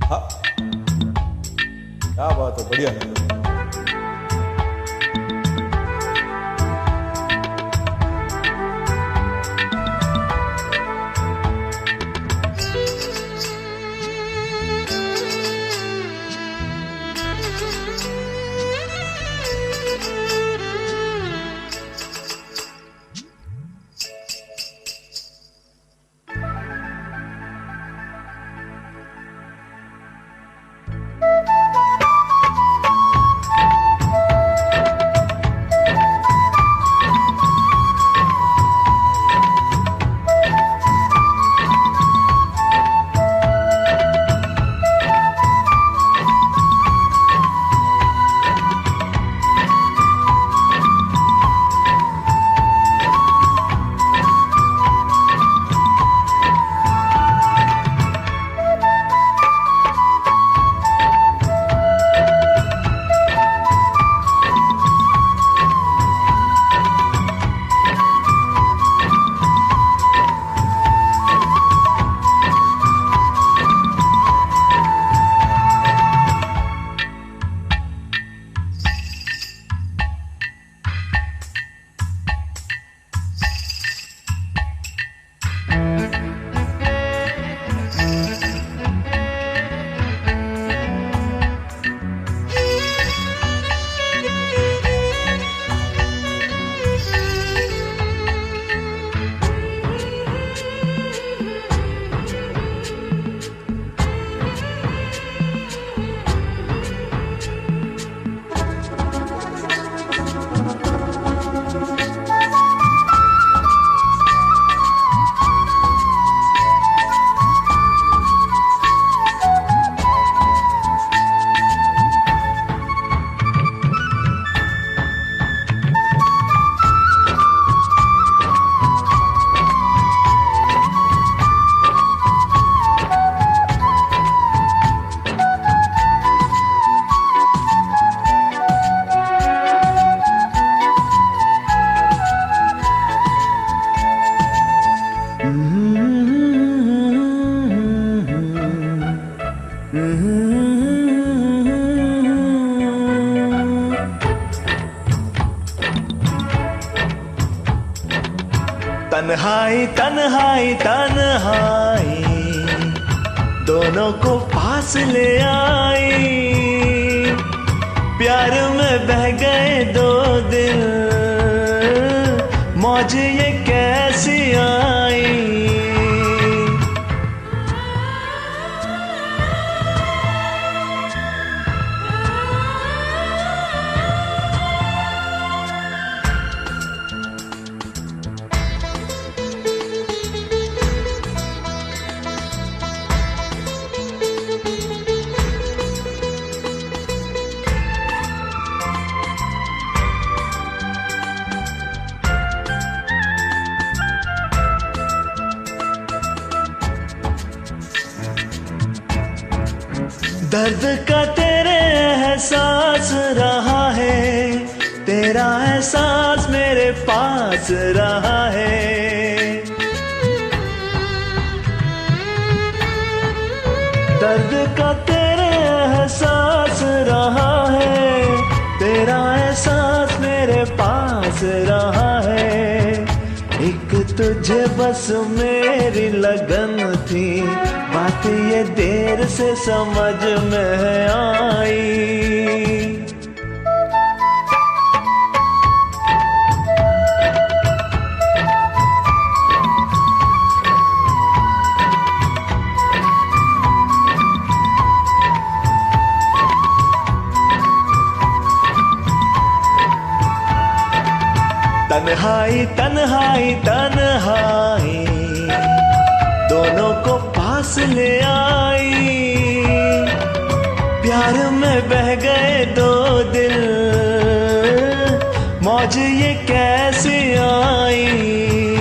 हाँ, क्या बात है, बढ़िया है। तन्हाई तन्हाई तन्हाई दोनों को पास ले आई, प्यार में बह गए दो दिल, मौज ये कैसी आई। दर्द का तेरे एहसास रहा है, तेरा एहसास मेरे पास रहा है। दर्द का तेरे एहसास रहा है, तेरा एहसास मेरे पास रहा है। एक तुझे बस मेरी लगन थी, बात ये देर से समझ में आई। तन्हाई तन्हाई तन्हाई दोनों को पास ले आई, प्यार में बह गए दो दिल, मौज ये कैसी आई।